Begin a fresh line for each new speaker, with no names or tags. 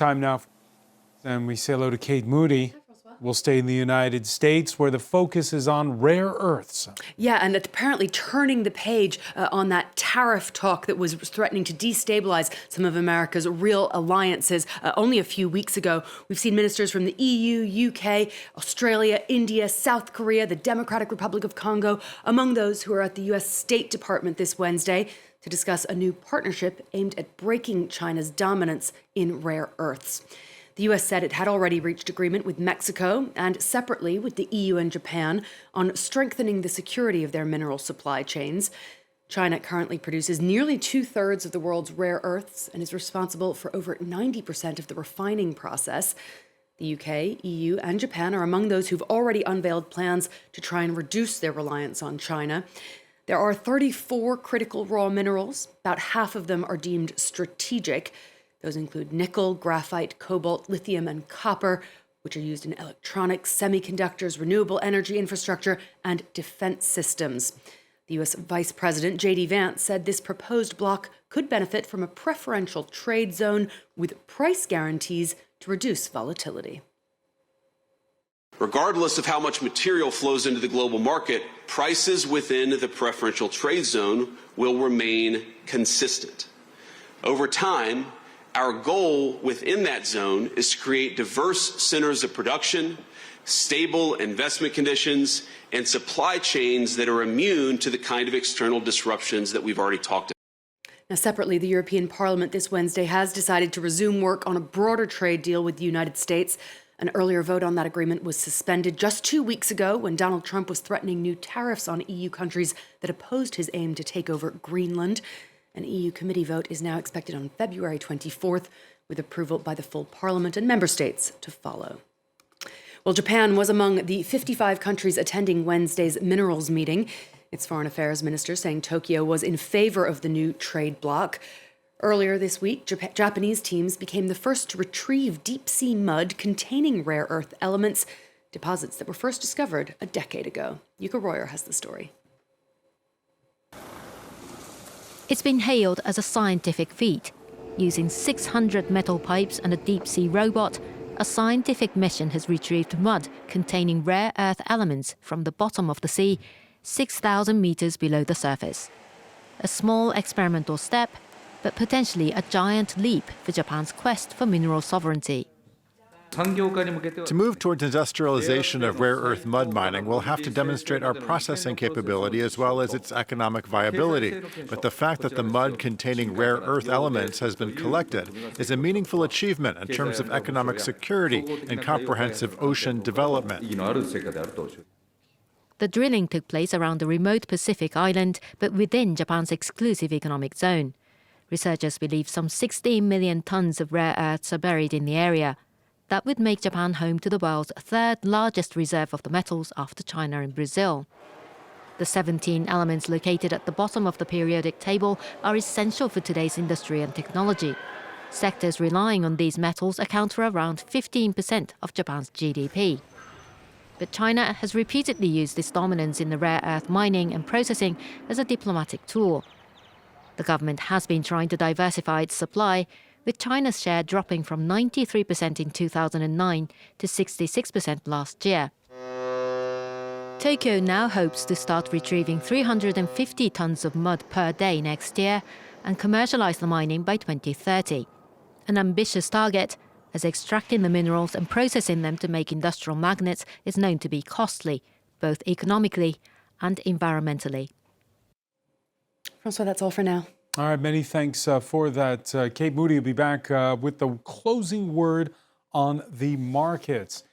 time now, and we say hello to Kate Moody. We'll stay in the United States, where the focus is on rare earths.
Yeah, and apparently turning the page on that tariff talk that was threatening to destabilize some of America's real alliances. Only a few weeks ago, we've seen ministers from the EU, UK, Australia, India, South Korea, the Democratic Republic of Congo, among those who are at the US State Department this Wednesday to discuss a new partnership aimed at breaking China's dominance in rare earths. The U.S. said it had already reached agreement with Mexico and separately with the EU and Japan on strengthening the security of their mineral supply chains. China currently produces nearly 2/3 of the world's rare earths and is responsible for over 90% of the refining process. The UK, EU, and Japan are among those who've already unveiled plans to try and reduce their reliance on China. There are 34 critical raw minerals. About half of them are deemed strategic. Those include nickel, graphite, cobalt, lithium, and copper, which are used in electronics, semiconductors, renewable energy infrastructure, and defense systems. The U.S. Vice President J.D. Vance said this proposed bloc could benefit from a preferential trade zone with price guarantees to reduce volatility.
Regardless of how much material flows into the global market, prices within the preferential trade zone will remain consistent. Over time, our goal within that zone is to create diverse centers of production, stable investment conditions, and supply chains that are immune to the kind of external disruptions that we've already talked about.
Now, separately, the European Parliament this Wednesday has decided to resume work on a broader trade deal with the United States. An earlier vote on that agreement was suspended just 2 weeks ago when Donald Trump was threatening new tariffs on EU countries that opposed his aim to take over Greenland. An EU committee vote is now expected on February 24th, with approval by the full Parliament and member states to follow. Well, Japan was among the 55 countries attending Wednesday's minerals meeting. Its foreign affairs minister saying Tokyo was in favor of the new trade bloc. Earlier this week, Japanese teams became the first to retrieve deep-sea mud containing rare earth elements, deposits that were first discovered a decade ago. Yuka Royer has the story.
It's been hailed as a scientific feat. Using 600 metal pipes and a deep-sea robot, a scientific mission has retrieved mud containing rare earth elements from the bottom of the sea, 6,000 meters below the surface. A small experimental step, but potentially a giant leap for Japan's quest for mineral sovereignty.
To move towards industrialization of rare earth mud mining, we'll have to demonstrate our processing capability as well as its economic viability. But the fact that the mud containing rare earth elements has been collected is a meaningful achievement in terms of economic security and comprehensive ocean development.
The drilling took place around a remote Pacific island, but within Japan's exclusive economic zone. Researchers believe some 16 million tons of rare earths are buried in the area. That would make Japan home to the world's third largest reserve of the metals after China and Brazil. The 17 elements located at the bottom of the periodic table are essential for today's industry and technology. Sectors relying on these metals account for around 15% of Japan's GDP. But China has repeatedly used this dominance in the rare earth mining and processing as a diplomatic tool. The government has been trying to diversify its supply, with China's share dropping from 93% in 2009 to 66% last year. Tokyo now hopes to start retrieving 350 tons of mud per day next year and commercialize the mining by 2030. An ambitious target, as extracting the minerals and processing them to make industrial magnets is known to be costly, both economically and environmentally.
Francois, that's all for now.
All right, many thanks for that. Kate Moody will be back with the closing word on the markets.